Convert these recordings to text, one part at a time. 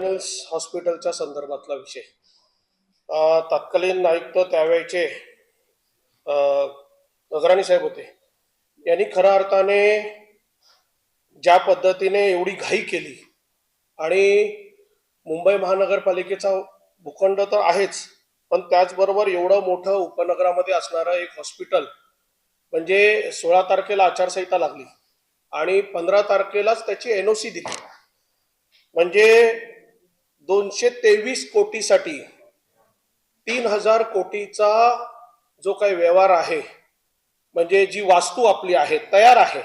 सेव्हनल्स हॉस्पिटलच्या संदर्भातला विषय. तत्कालीन आयुक्त त्यावेळचे गगराणी साहेब होते. यांनी खऱ्या अर्थाने ज्या पद्धतीने एवढी घाई केली आणि मुंबई महानगरपालिकेचा भूखंड तर आहेच, पण त्याचबरोबर एवढं मोठं उपनगरामध्ये असणारं एक हॉस्पिटल म्हणजे 16 तारखेला आचारसंहिता लागली आणि 15 तारखेलाच त्याची एनओसी दिली. म्हणजे 223 कोटीसाठी 3000 कोटीचा जो काही व्यवहार आहे, म्हणजे जी वास्तू आपली आहे तयार आहे,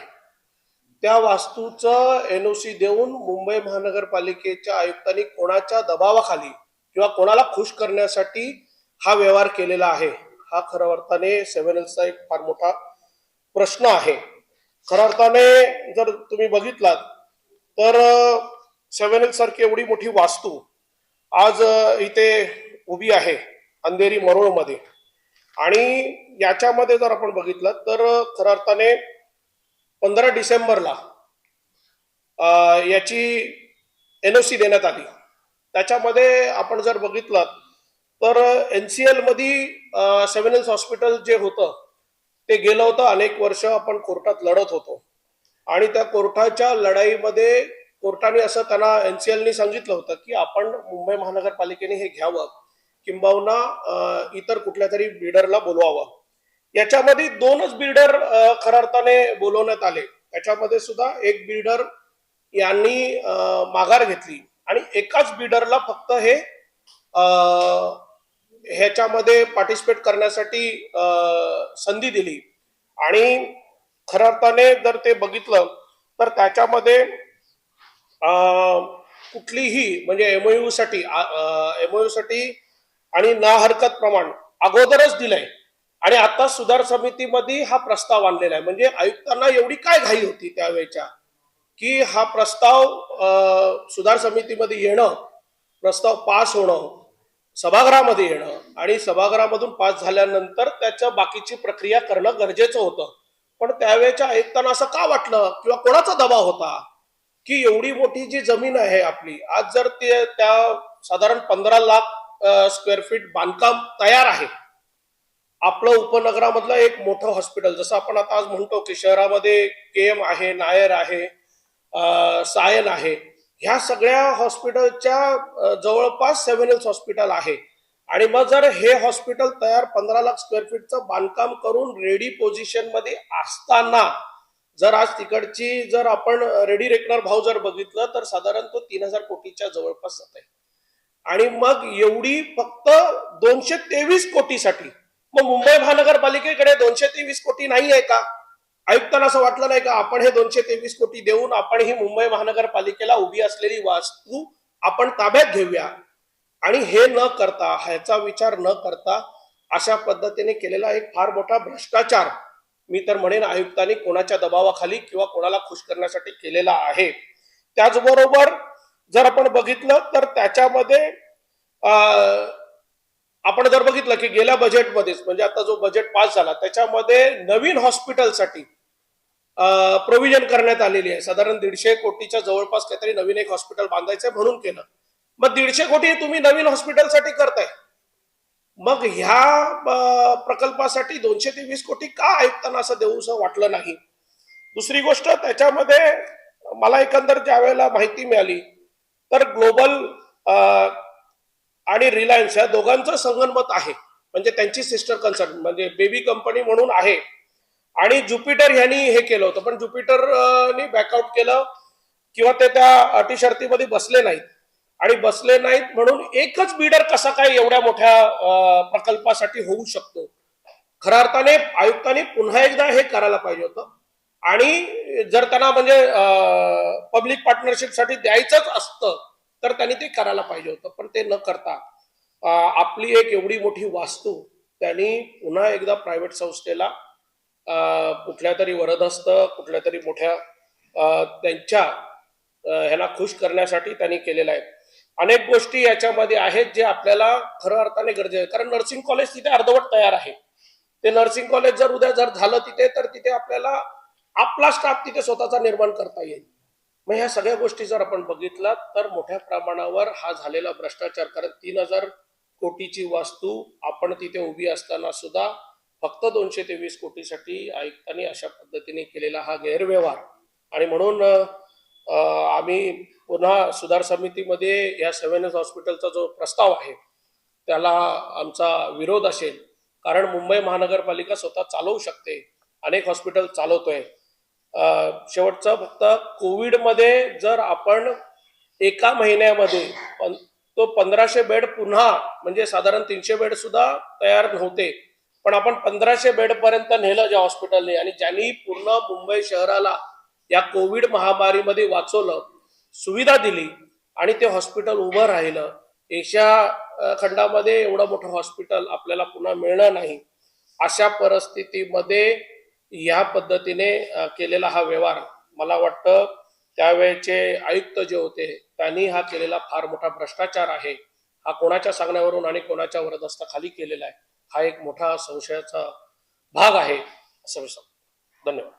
त्या वास्तूचं एनओसी देऊन मुंबई महानगरपालिकेच्या आयुक्तांनी कोणाच्या दबावाखाली किंवा कोणाला खुश करण्यासाठी हा व्यवहार केलेला आहे, हा खऱ्या अर्थाने सेव्हनल्सचा एक फार मोठा प्रश्न आहे. खऱ्या अर्थाने जर तुम्ही बघितलात तर सेव्हनल्स सारखी एवढी मोठी वास्तू आज इथे उभी आहे अंधेरी मरोळमध्ये, आणि याच्यामध्ये जर आपण बघितलं तर खऱ्या अर्थाने 15 डिसेंबरला याची एनओसी देण्यात आली. त्याच्यामध्ये आपण जर बघितलं तर एनसीएल मध्ये सेव्हनल्स हॉस्पिटल जे होतं ते गेलं होतं. अनेक वर्ष आपण कोर्टात लढत होतो आणि त्या कोर्टाच्या लढाईमध्ये कोर्टाने असं त्यांना एनसीएलनी सांगितलं होतं की आपण मुंबई महानगरपालिकेने हे घ्यावं किंबहुना इतर कुठल्या तरी बिल्डरला बोलवावं. याच्यामध्ये 2च बिल्डर खऱ्या अर्थाने बोलवण्यात आले. त्याच्यामध्ये सुद्धा एक बिल्डर यांनी माघार घेतली आणि एकाच बिल्डरला फक्त हे ह्याच्यामध्ये पार्टिसिपेट करण्यासाठी संधी दिली. आणि खऱ्या अर्थाने जर ते बघितलं तर त्याच्यामध्ये कुठलीही म्हणजे एमओयू साठी आणि ना हरकत प्रमाण अगोदरच दिलंय आणि आता सुधार समितीमध्ये हा प्रस्ताव आणलेला आहे. म्हणजे आयुक्तांना एवढी काय घाई होती त्यावेळेच्या की हा प्रस्ताव सुधार समितीमध्ये येणं, प्रस्ताव पास होणं, सभागृहामध्ये येणं आणि सभागृहामधून पास झाल्यानंतर त्याच्या बाकीची प्रक्रिया करणं गरजेचं होतं. पण त्यावेळेच्या आयुक्तांना असं का वाटलं किंवा कोणाचा दबाव होता की एवढी मोठी जी जमीन आहे आपली, आज जर ते त्या साधारण 15 लाख स्क्वेअर फीट बांधकाम तयार आहे, आपलं उपनगरामधलं एक मोठं हॉस्पिटल, जसं आपण आता आज म्हणतो की शहरामध्ये केएम आहे, नायर आहे, सायन आहे, ह्या सगळ्या हॉस्पिटलच्या जवळपास सेव्हनल्स हॉस्पिटल आहे. आणि मग जर हे हॉस्पिटल तयार 15 लाख स्क्वेअर फीटचं बांधकाम करून रेडी पोझिशन मध्ये असताना जर आज तिकडची जर आपण रेडी रेकनर भाव जर बघितलं तर साधारण तो 3000 कोटीच्या जवळपास जात आहे. आणि मग एवढी फक्त 223 कोटीसाठी, मग मुंबई महानगरपालिकेकडे 223 कोटी नाही आहे का? आयुक्तांना असं वाटलं नाही का आपण हे 223 कोटी देऊन आपण ही मुंबई महानगरपालिकेला उभी असलेली वास्तू आपण ताब्यात घेऊया? आणि हे न करता, ह्याचा विचार न करता अशा पद्धतीने केलेला एक फार मोठा भ्रष्टाचार मी तर म्हणेन आयुक्तांनी कोणाच्या दबावाखाली किंवा कोणाला खुश करण्यासाठी केलेला आहे. त्याचबरोबर जर आपण बघितलं तर त्याच्यामध्ये आपण जर बघितलं की गेल्या बजेटमध्येच, म्हणजे आता जो बजेट पास झाला त्याच्यामध्ये नवीन हॉस्पिटलसाठी प्रोव्हिजन करण्यात आलेली आहे. साधारण 150 कोटीच्या जवळपास काहीतरी नवीन एक हॉस्पिटल बांधायचंय म्हणून केलं. मग 150 कोटी तुम्ही नवीन हॉस्पिटलसाठी करताय, मग ह्या प्रकल्पासाठी 223 कोटी का आयुक्तांना असं देऊसं वाटलं नाही? दुसरी गोष्ट, त्याच्यामध्ये मला एकंदर ज्या वेळेला माहिती मिळाली तर ग्लोबल आणि रिलायन्स या दोघांचं संगनमत आहे, म्हणजे त्यांची सिस्टर कन्सर्न म्हणजे बेबी कंपनी म्हणून आहे. आणि ज्युपिटर ह्यांनी हे केलं होतं, पण ज्युपिटरनी बॅकआउट केलं किंवा ते त्या अटी शर्तीमध्ये बसले नाहीत. आणि बसले नाहीत म्हणून एकच बिडर कसा काय एवढ्या मोठ्या प्रकल्पासाठी होऊ शकतो? खऱ्या अर्थाने आयुक्तांनी पुन्हा एकदा हे करायला पाहिजे होतं. आणि जर त्यांना म्हणजे पब्लिक पार्टनरशिपसाठी द्यायचंच असतं तर त्यांनी ते करायला पाहिजे होतं, पण ते न करता आपली एक एवढी मोठी वास्तू त्यांनी पुन्हा एकदा प्रायव्हेट संस्थेला कुठल्या तरी वरदहस्त, कुठल्या तरी मोठ्या त्यांच्या ह्याला खुश करण्यासाठी त्यांनी केलेला आहे. अनेक गोष्टी याच्यामध्ये आहेत जे आपल्याला खऱ्या अर्थाने गरजेचं आहे. कारण नर्सिंग कॉलेज तिथे अर्धवट तयार आहे. ते नर्सिंग कॉलेज जर उद्या जर झालं तिथे, तर तिथे आपल्याला आपला स्टाफ तिथे स्वतःचा निर्माण करता येईल. मग ह्या सगळ्या गोष्टी जर आपण बघितलात तर मोठ्या प्रमाणावर हा झालेला भ्रष्टाचार, कारण 3,000 कोटीची वास्तू आपण तिथे उभी असताना सुद्धा फक्त 223 कोटीसाठी आयुक्तांनी अशा पद्धतीने केलेला हा गैरव्यवहार, आणि म्हणून आम्ही पुन्हा सुधार समितीमध्ये या सेव्हन हॉस्पिटलचा जो प्रस्ताव आहे त्याला आमचा विरोध असेल, कारण मुंबई महानगरपालिका स्वतः चालवू शकते, अनेक हॉस्पिटल चालवतोय. शेवटचं फक्त कोविडमध्ये जर आपण एका महिन्यामध्ये तो 1,500 बेड पुन्हा, म्हणजे साधारण 300 बेड सुद्धा तयार नव्हते, पण आपण 1,500 बेड पर्यंत नेलं ज्या हॉस्पिटलने, आणि ज्यांनी पूर्ण मुंबई शहराला या कोविड महामारीमध्ये वाचवलं, सुविधा दिली, आणि ते हॉस्पिटल उभं राहिलं. एशिया खंडामध्ये एवढं मोठं हॉस्पिटल आपल्याला पुन्हा मिळणार नाही. अशा परिस्थितीमध्ये या पद्धतीने केलेला हा व्यवहार, मला वाटतं त्यावेळेचे आयुक्त जे होते त्यांनी हा केलेला फार मोठा भ्रष्टाचार आहे. हा कोणाच्या सांगण्यावरून आणि कोणाच्या वरदस्ताखाली केलेला आहे, हा एक मोठा संशयाचा भाग आहे असं मी सांगतो. धन्यवाद.